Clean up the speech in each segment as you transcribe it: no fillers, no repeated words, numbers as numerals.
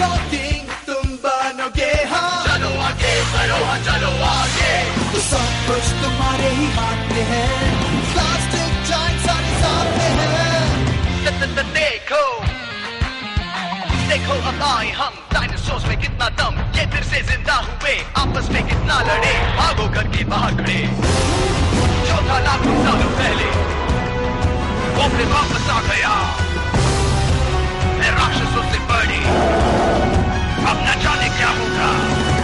Dinosaur king तुम बनोगे हाँ, चलो आगे बढ़ो हाँ चलो आगे, तो सब कुछ तुम्हारे ही हाथ में है, प्लास्टिक जाइंट सारे सामने है। देखो देखो अब आए हम, डायनासोर्स में कितना दम, ये फिर से जिंदा हुए, आपस में कितना लड़े, भागो घर के बाहर खड़े। चौथा लाखों सालों पहले वो फिर वापस आ गया, मैं राक्षसों से बड़ी, अब न जाने क्या होगा।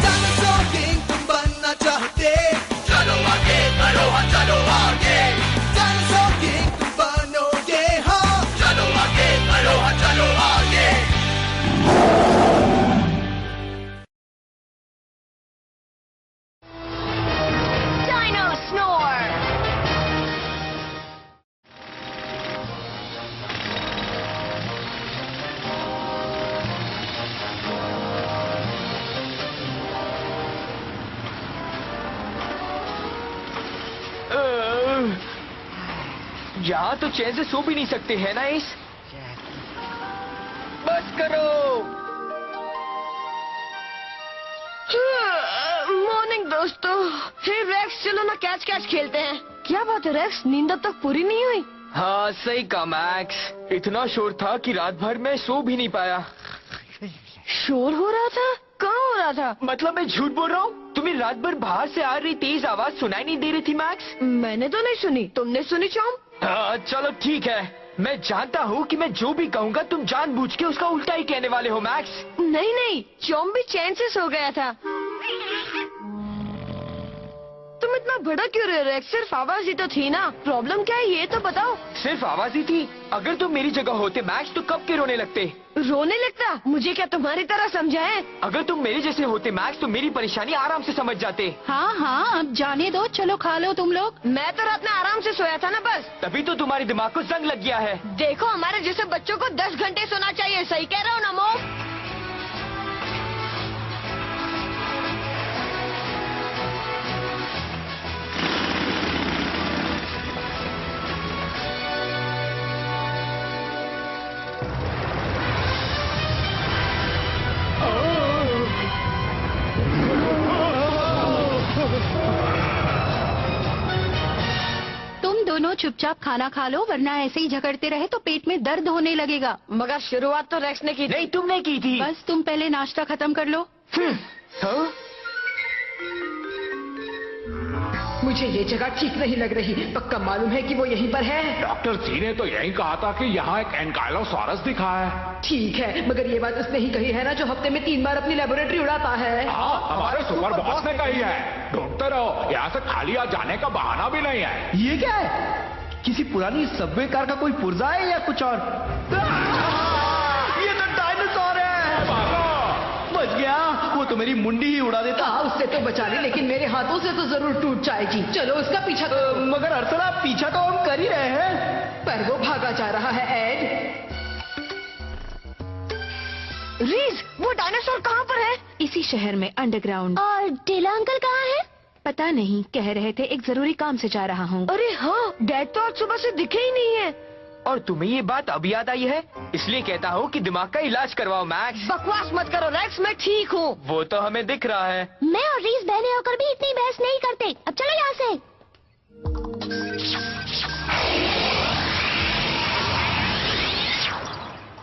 डायनासोर किंग तुम बनना चाहते, चलो आगे बढ़ो हाँ चलो आगे, डायनासोर किंग तुम बनोगे हाँ, चलो आगे बढ़ो हाँ चलो आगे। Dino Snore! यहाँ तो चैन से सो भी नहीं सकते हैं ना इस। बस करो। मॉर्निंग दोस्तों। हे रेक्स, चलो ना कैच कैच खेलते हैं। क्या बात है रेक्स, नींद अब तक पूरी नहीं हुई? हाँ सही कहा मैक्स, इतना शोर था कि रात भर मैं सो भी नहीं पाया। शोर हो रहा था? कहाँ हो रहा था? मतलब मैं झूठ बोल रहा हूँ? तुम्हें रात भर बाहर से आ रही तेज आवाज सुनाई नहीं दे रही थी मैक्स? मैंने तो नहीं सुनी, तुमने सुनी चॉम? हाँ चलो ठीक है, मैं जानता हूँ कि मैं जो भी कहूँगा तुम जानबूझ के उसका उल्टा ही कहने वाले हो मैक्स। नहीं नहीं, चॉम भी चैन से सो गया था। तुम इतना भड़क क्यों रहे हो रेक्स? सिर्फ आवाज ही तो थी ना, प्रॉब्लम क्या है ये तो बताओ। सिर्फ आवाज ही थी? अगर तुम मेरी जगह होते मैक्स तो कब के रोने लगते। रोने लगता? मुझे क्या तुम्हारी तरह समझा है? अगर तुम मेरे जैसे होते मैक्स तो मेरी परेशानी आराम से समझ जाते। हाँ हाँ, अब जाने दो, चलो खा लो तुम लोग। मैं तो रात में आराम से सोया था ना बस। तभी तो तुम्हारे दिमाग को जंग लग गया है। देखो हमारे जैसे बच्चों को 10 घंटे सोना चाहिए, सही कह रहा हूँ ना मो? तुम दोनों चुपचाप खाना खा लो, वरना ऐसे ही झगड़ते रहे तो पेट में दर्द होने लगेगा। मगर शुरुआत तो रेक्स ने की थी। नहीं तुमने की थी। बस तुम पहले नाश्ता खत्म कर लो। हाँ? मुझे ये जगह ठीक नहीं लग रही। पक्का मालूम है कि वो यहीं पर है। डॉक्टर जी ने तो यही कहा था कि यहाँ एक एनकाइलोसॉरस दिखा है। ठीक है, मगर ये बात उसने ही कही है ना जो हफ्ते में 3 बार अपनी लेबोरेटरी उड़ाता है। हाँ, हमारे सुपर बॉस ने कही है। ढूंढते रहो, यहाँ से खाली आ जाने का बहाना भी नहीं है। ये क्या है? किसी पुरानी सबवे कार का कोई पुर्जा है या कुछ और? ये तो डायनासोर है। बच गया, वो तो मेरी मुंडी ही उड़ा देता। हाँ, उससे तो बचा ली, लेकिन मेरे हाथों से तो जरूर टूट जाएगी। चलो उसका पीछा करो। मगर अर्सला, पीछा तो हम कर ही रहे हैं। पर वो भागा जा रहा है एड। रीज, वो डायनासोर कहाँ पर है? इसी शहर में अंडरग्राउंड। और टेला अंकल कहाँ है? पता नहीं, कह रहे थे एक जरूरी काम से जा रहा हूँ। अरे हाँ, डैड तो आज सुबह से दिखे ही नहीं है। और तुम्हें ये बात अब याद आई है? इसलिए कहता हूँ कि दिमाग का इलाज करवाओ मैक्स। बकवास मत करो रेक्स, मैं ठीक हूँ। वो तो हमें दिख रहा है। मैं और रीज बहने होकर भी इतनी बहस नहीं करते। अब चलो यहाँ से।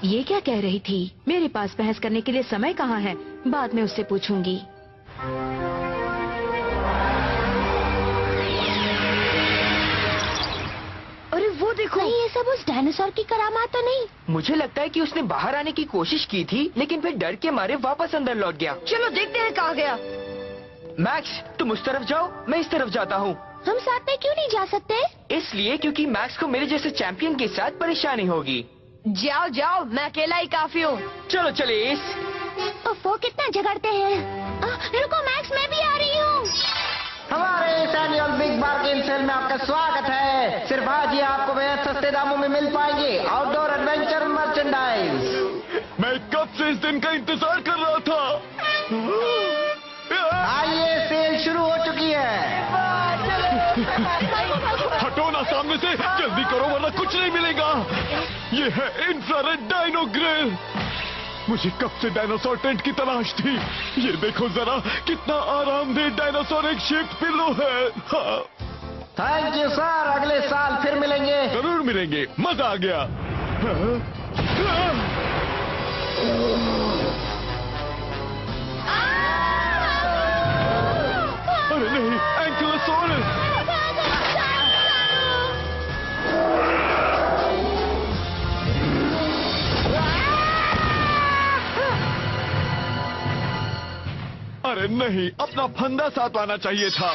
ये क्या कह रही थी? मेरे पास बहस करने के लिए समय कहाँ है? बाद में उससे पूछूंगी। अरे वो देखो, नहीं ये सब उस डायनासोर की करामात तो नहीं। मुझे लगता है कि उसने बाहर आने की कोशिश की थी, लेकिन फिर डर के मारे वापस अंदर लौट गया। चलो देखते हैं कहाँ गया। मैक्स, तुम उस तरफ जाओ, मैं इस तरफ जाता हूँ। हम साथ में क्यों नहीं जा सकते? इसलिए क्योंकि मैक्स को मेरे जैसे चैंपियन के साथ परेशानी होगी। जाओ जाओ, मैं अकेला ही काफी हूँ। चलो चले इस। वो कितना झगड़ते हैं। रुको मैक्स, मैं भी आ रही हूँ। हमारे इस एनुअल बिग बार्गेन सेल में आपका स्वागत है। सिर्फ आज ही आपको बेहद सस्ते दामों में मिल पाएंगे आउटडोर एडवेंचर मर्चेंडाइज। मैं कब से इस दिन का इंतजार कर रहा था। आइए, सेल शुरू हो चुकी है। हटो ना सामने से, जल्दी करो वरना कुछ नहीं मिलेगा। ये है इंफ्रारेड डायनो ग्रिल। मुझे कब से डायनासोर टेंट की तलाश थी। ये देखो जरा कितना आरामदेह डायनासोर एक शेप पिलो है। हाँ। थैंक यू सर, अगले साल फिर मिलेंगे। जरूर मिलेंगे, मजा आ गया। हाँ? हाँ? अरे नहीं, एंकिलोसॉरस। अरे नहीं, अपना फंदा साथ आना चाहिए था।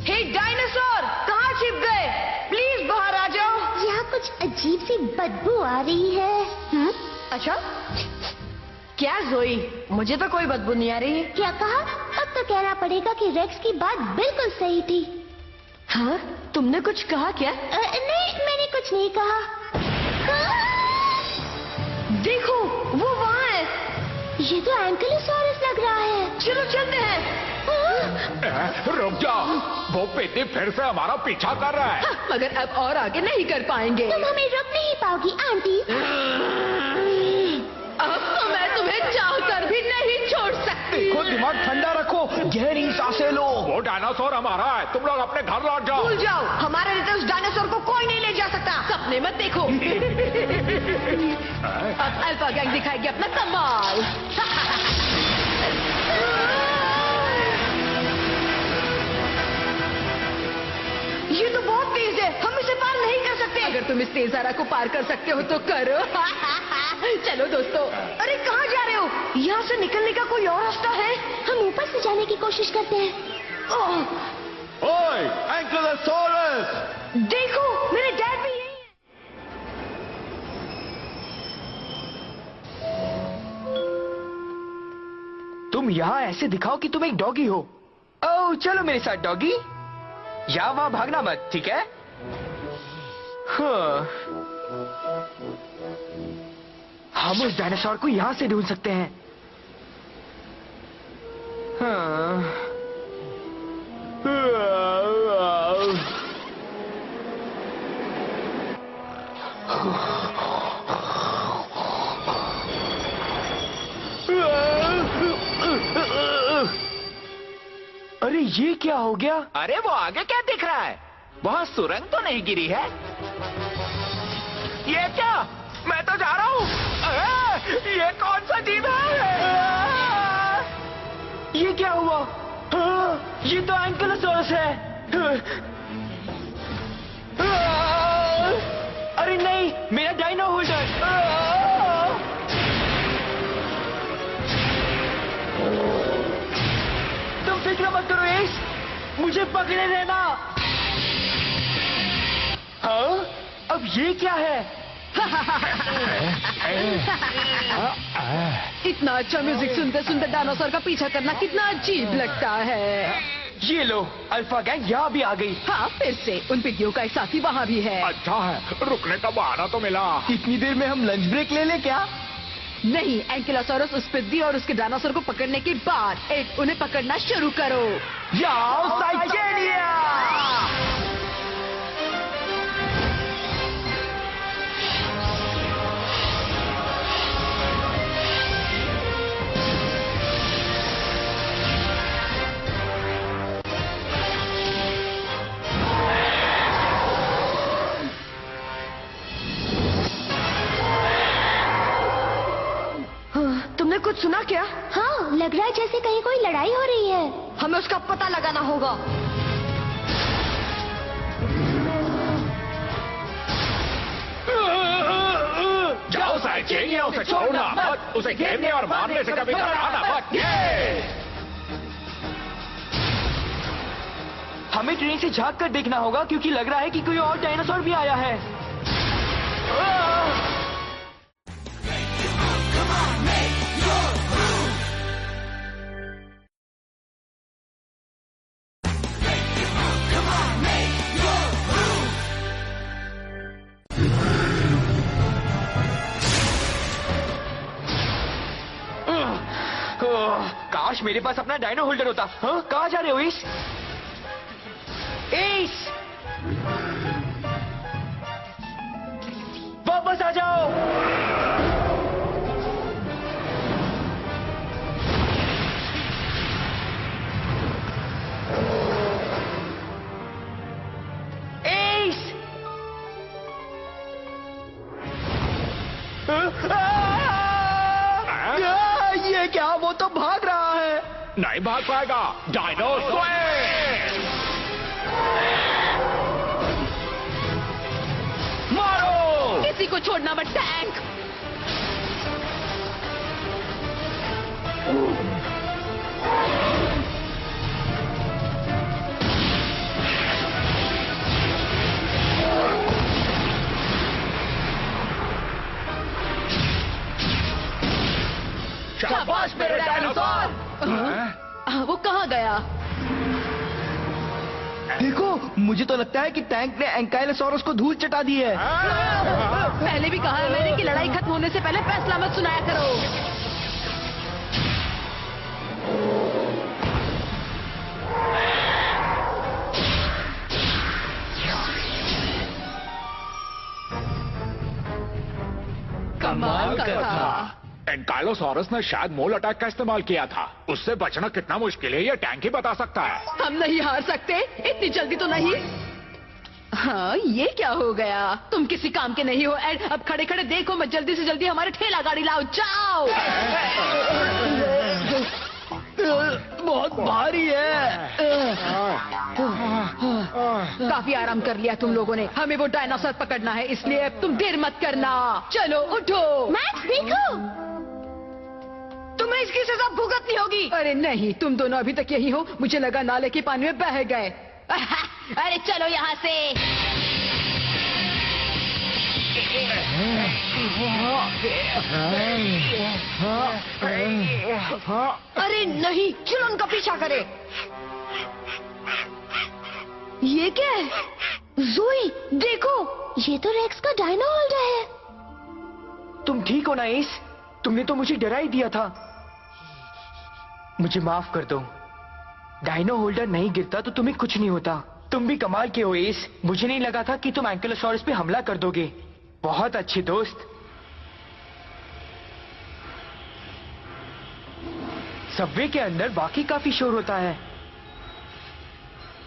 हे डायनासोर, कहाँ छिप गए? प्लीज बाहर आ जाओ। यहाँ कुछ अजीब सी बदबू आ रही है। अच्छा, क्या जोई? मुझे तो कोई बदबू नहीं आ रही। क्या कहा? अब तो कहना पड़ेगा कि रेक्स की बात बिल्कुल सही थी। हाँ, तुमने कुछ कहा क्या? नहीं, मैंने कुछ नहीं कहा। देखो, वो वहाँ है। ये तो एंकिलोसॉरस लग रहा है। चलो चलते हैं। रुक जाओ, वो पेटी फिर से हमारा पीछा कर रहा है। मगर अब और आगे नहीं कर पाएंगे। तुम हमें रोक नहीं पाओगी आंटी। अब तो मैं तुम्हें चाहकर भी नहीं छोड़ सकती। देखो, दिमाग ठंडा रखो, गहरी सांसें लो। वो डायनासोर हमारा है, तुम लोग अपने घर लौट जाओ। भूल जाओ, हमारे रहते उस डायनासोर को कोई नहीं ले जा सकता। सपने मत देखो। अब अल्फा गैंग दिखाएगी अपना कमाल। ये तो बहुत तेज है, हम इसे पार नहीं कर सकते। अगर तुम इस तेजारा को पार कर सकते हो तो करो। चलो दोस्तों। अरे कहाँ जा रहे हो? यहाँ से निकलने का कोई और रास्ता है? हम ऊपर से जाने की कोशिश करते हैं। ओए, एंकिलोसॉरस! देखो, मेरे डैड भी यही है। तुम यहाँ ऐसे दिखाओ कि तुम एक डॉगी हो। ओह, चलो मेरे साथ डॉगी। यहाँ वहाँ भागना मत, ठीक है? हाँ। हम उस डायनासोर को यहाँ से ढूंढ सकते हैं। हाँ। अरे ये क्या हो गया? अरे वो आगे क्या दिख रहा है? वहाँ सुरंग तो नहीं गिरी है? ये क्या? मैं तो जा रहा हूँ। ये कौन सा जीव है? ये क्या हुआ? ये तो एंकिलोसॉरस है। अरे नहीं, मेरा डायनो होल्डर। तुम फिक्र मत करो एस, मुझे पकड़े रहना। हाँ? अब ये क्या है? इतना अच्छा म्यूजिक सुनते सुनते डायनासोर का पीछा करना कितना अजीब लगता है। ये लो, अल्फा गैंग यहाँ भी आ गई। हाँ, फिर से उन पिग्गियों का एक साथी वहाँ भी है। अच्छा है, रुकने का बहाना तो मिला। इतनी देर में हम लंच ब्रेक ले लें क्या? नहीं, एंकिलोसॉरस उस पिग्गी और उसके डायनासोर को पकड़ने के बाद एक उन्हें पकड़ना शुरू करो। जाओ साइकेडिया! तुमने कुछ सुना क्या? हाँ, लग रहा है जैसे कहीं कोई लड़ाई हो रही है। हमें उसका पता लगाना होगा। जाओ साइकेडिया, उसे छोड़ना मत, उसे घेरने और मारने से कभी घबराना मत। हमें ट्रेन से झांक कर देखना होगा क्योंकि लग रहा है कि कोई और डायनासोर भी आया है। काश मेरे पास अपना डायनो होल्डर होता। हाँ, कहाँ जा रहे हो इस? एस! वापस आ जाओ। क्या वो तो भाग रहा है? नहीं भाग पाएगा। Dyno swing! मारो! किसी को छोड़ना मत टैंक। शाबाश मेरे डायनासोर! वो कहाँ गया? देखो, मुझे तो लगता है कि टैंक ने एंकाइलोसॉरस को धूल चटा दी है। पहले भी कहा है मैंने कि लड़ाई खत्म होने से पहले फैसला मत सुनाया करो। कमाल का था। एंकाइलोसॉरस ने शायद मोल अटैक का इस्तेमाल किया था। उससे बचना कितना मुश्किल है ये टैंक ही बता सकता है। हम नहीं हार सकते, इतनी जल्दी तो नहीं। हाँ, ये क्या हो गया? तुम किसी काम के नहीं हो एड। अब खड़े खड़े देखो, मैं जल्दी से जल्दी हमारे ठेला गाड़ी लाओ। जाओ। बहुत भारी है। काफी आराम कर लिया तुम लोगों ने। हमें वो डायनासोर पकड़ना है, इसलिए अब तुम देर मत करना। चलो उठो। मैक्स देखो, तुम्हें इसकी सजा भुगतनी होगी। अरे नहीं, तुम दोनों अभी तक यही हो। मुझे लगा नाले के पानी में बह गए। अरे चलो यहाँ से। अरे नहीं, चलो उनका पीछा करे। ये क्या है? ज़ोई, देखो, ये तो रेक्स का डायनो होल्डर है। तुम ठीक हो ना एस? तुमने तो मुझे डरा ही दिया था। मुझे माफ कर दो। डायनो होल्डर नहीं गिरता तो तुम्हें कुछ नहीं होता। तुम भी कमाल के हो एस। मुझे नहीं लगा था कि तुम एंकिलोसॉरस पे हमला कर दोगे। बहुत अच्छे दोस्त। सबवे के अंदर बाकी काफी शोर होता है।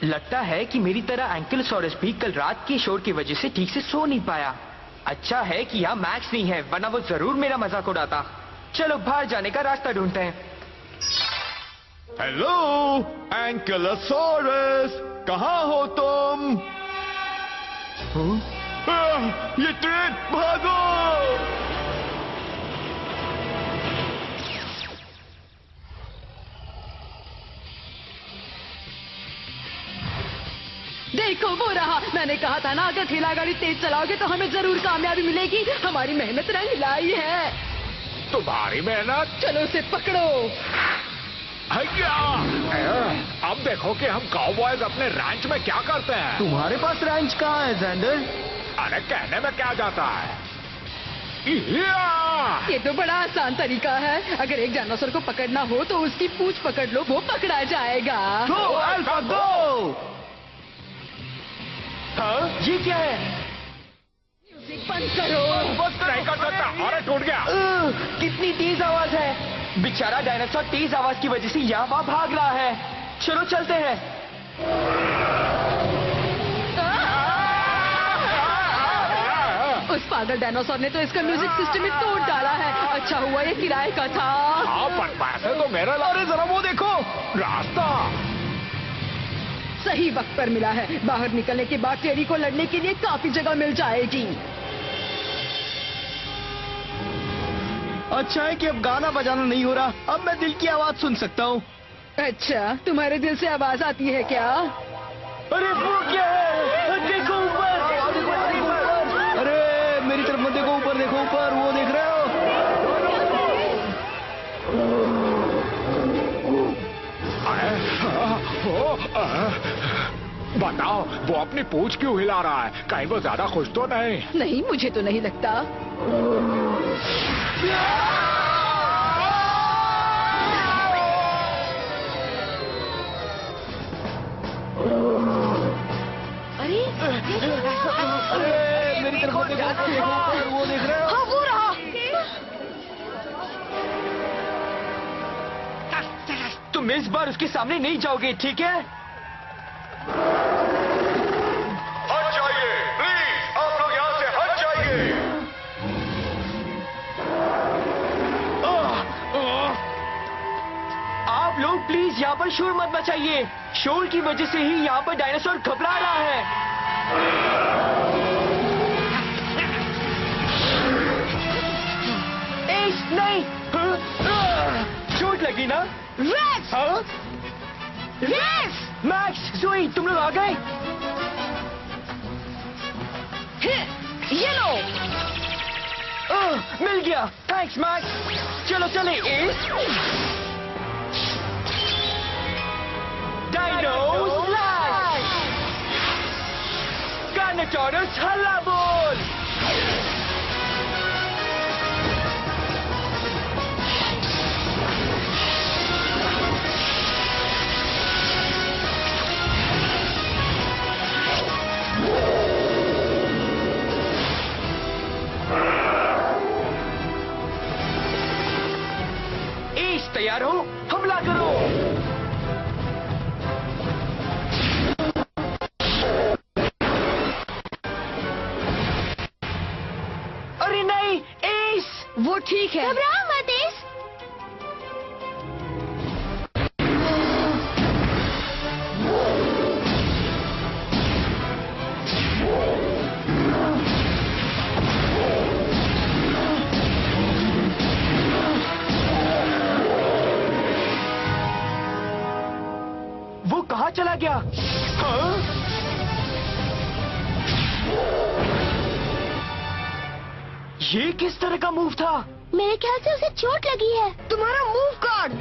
लगता है कि मेरी तरह एंकिलोसॉरस भी कल रात के शोर की वजह से ठीक से सो नहीं पाया। अच्छा है कि यहाँ मैक्स नहीं है, वरना वो जरूर मेरा मजाक उड़ाता। चलो बाहर जाने का रास्ता ढूंढते हैं। हेलो एंकिलोसॉरस, कहाँ हो तुम? ये ट्रेन, भागो! देखो वो रहा। मैंने कहा था ना, अगर ठेला गाड़ी तेज चलाओगे तो हमें जरूर कामयाबी मिलेगी। हमारी मेहनत रंग लाई है। तुम्हारी मेहनत। चलो उसे पकड़ो। हैया! अब देखो कि हम काउबॉयज अपने रैंच में क्या करते हैं। तुम्हारे पास रैंच कहाँ है ज़ैंडर? अरे कहने में क्या जाता है। ये तो बड़ा आसान तरीका है। अगर एक डायनासोर को पकड़ना हो तो उसकी पूंछ पकड़ लो, वो पकड़ा जाएगा। गो अल्फा गो! हाँ? ये क्या है? म्यूजिक बंद करो। बस नहीं कर सकता। अरे टूट गया। कितनी तेज आवाज है। बेचारा डायनासोर तेज आवाज की वजह से यहाँ वहाँ भाग रहा है। चलो चलते हैं। उस पागल डायनासोर ने तो इसका म्यूजिक सिस्टम ही तोड़ डाला है। अच्छा हुआ ये किराए का था। हाँ, पर पैसे तो मेरे। अरे जरा वो देखो, रास्ता सही वक्त पर मिला है। बाहर निकलने के बाद टेरी को लड़ने के लिए काफी जगह मिल जाएगी। अच्छा है कि अब गाना बजाना नहीं हो रहा। अब मैं दिल की आवाज सुन सकता हूँ। अच्छा, तुम्हारे दिल से आवाज आती है क्या? अरे वो क्या है? देखो ऊपर। अरे मेरी तरफ मत देखो, ऊपर देखो, ऊपर। वो देख रहे हो? बताओ, वो अपनी पूंछ क्यों हिला रहा है? कहीं वो ज्यादा खुश तो नहीं? नहीं, मुझे तो नहीं लगता। अरे अरे मेरी तरफ मत देखो, ऊपर देखो, ऊपर। वो देख रहे हो? हाँ, वो रहा। तुम इस बार उसके सामने नहीं जाओगे, ठीक है? हट जाइए प्लीज, आप लोग यहाँ से हट जाइए। प्लीज यहाँ पर शोर मत मचाइए। शोर की वजह से ही यहाँ पर डायनासोर घबरा रहा है। एस नहीं, चोट लगी ना? रेक्स! हाँ? रेक्स! मैक्स, ज़ोई, तुम लोग आ गए? ये लो। मिल गया। Thanks max. चलो चले एस। Dino slash. कार्नोटोरस हल्ला बोल। तैयार हो? हमला करो। अरे नहीं एस, वो ठीक है। घबराओ मत एस। कहाँ चला गया? हाँ? ये किस तरह का मूव था? मेरे ख्याल से उसे चोट लगी है। तुम्हारा मूव कार्ड।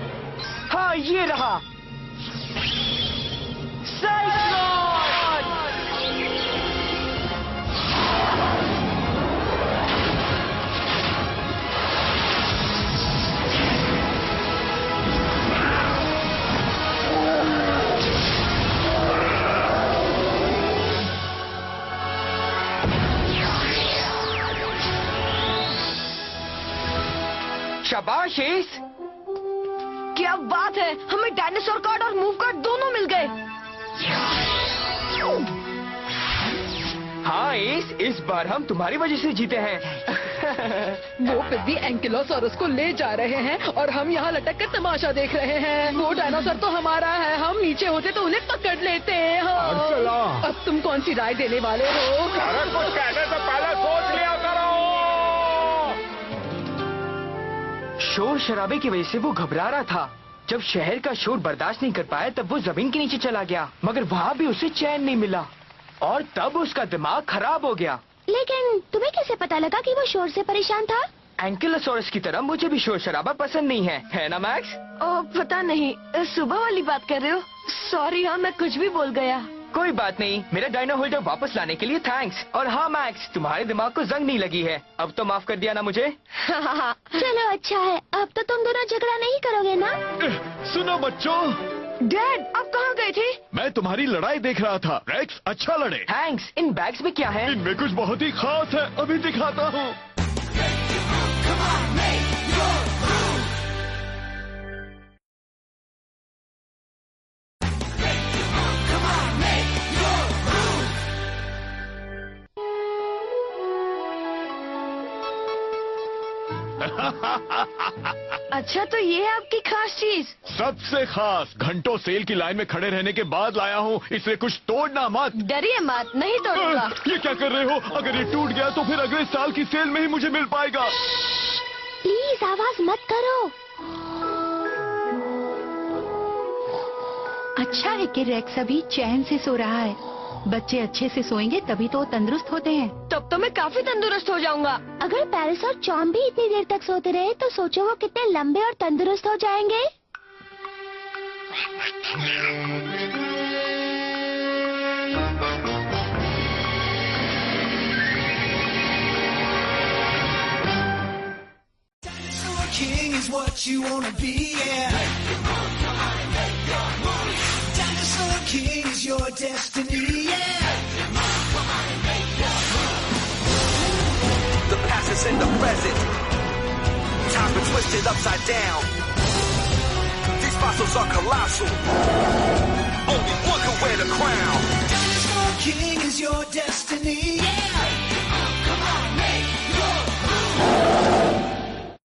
हाँ ये रहा। साइक्लोन! शाबाश एस। क्या बात है, हमें डायनासोर कार्ड और मूव कार्ड दोनों मिल गए। हाँ एस, इस बार हम तुम्हारी वजह से जीते हैं। वो फिर भी एंकिलोसॉरस को ले जा रहे हैं और हम यहाँ लटक कर तमाशा देख रहे हैं। वो डायनासोर तो हमारा है, हम नीचे होते तो उन्हें पकड़ लेते हैं। हाँ। अब तुम कौन सी राय देने वाले हो? अरे कुछ कहने से पहले सोच लिया करो। शोर शराबे की वजह से वो घबरा रहा था। जब शहर का शोर बर्दाश्त नहीं कर पाया तब वो जमीन के नीचे चला गया, मगर वहाँ भी उसे चैन नहीं मिला और तब उसका दिमाग खराब हो गया। लेकिन तुम्हें कैसे पता लगा कि वो शोर से परेशान था? एंकिलोसॉरस की तरह मुझे भी शोर शराबा पसंद नहीं है ना मैक्स? पता नहीं, सुबह वाली बात कर रहे हो? सॉरी, हाँ मैं कुछ भी बोल गया। कोई बात नहीं, मेरा डायनो होल्डर वापस लाने के लिए थैंक्स। और हाँ मैक्स, तुम्हारे दिमाग को जंग नहीं लगी है, अब तो माफ कर दिया ना मुझे? चलो अच्छा है, अब तो तुम दोनों झगड़ा नहीं करोगे ना? सुनो बच्चों। डैड, आप कहाँ गए थे? मैं तुम्हारी लड़ाई देख रहा था। रेक्स अच्छा लड़े। थैंक्स। इन बैग्स में क्या है? इनमें कुछ बहुत ही खास है, अभी दिखाता हूँ। अच्छा, तो ये है आपकी खास चीज? सबसे खास। घंटों सेल की लाइन में खड़े रहने के बाद लाया हूँ, इसलिए कुछ तोड़ना मत। डरिए मत, नहीं तोड़ूंगा। ये क्या कर रहे हो? अगर ये टूट गया तो फिर अगले साल की सेल में ही मुझे मिल पाएगा। प्लीज आवाज मत करो। अच्छा है कि रेक्स अभी चैन से सो रहा है। बच्चे अच्छे से सोएंगे तभी तो वो तंदुरुस्त होते हैं। तब तो मैं काफी तंदुरुस्त हो जाऊंगा। अगर पैरिस और चॉम भी इतनी देर तक सोते रहे तो सोचो वो कितने लंबे और तंदुरुस्त हो जाएंगे। King is what you wanna be, yeah. Dinosaur King is your destiny, yeah. The past is in the present. Time's been twisted upside down. These fossils are colossal. Only one can wear the crown. Dinosaur King is your destiny,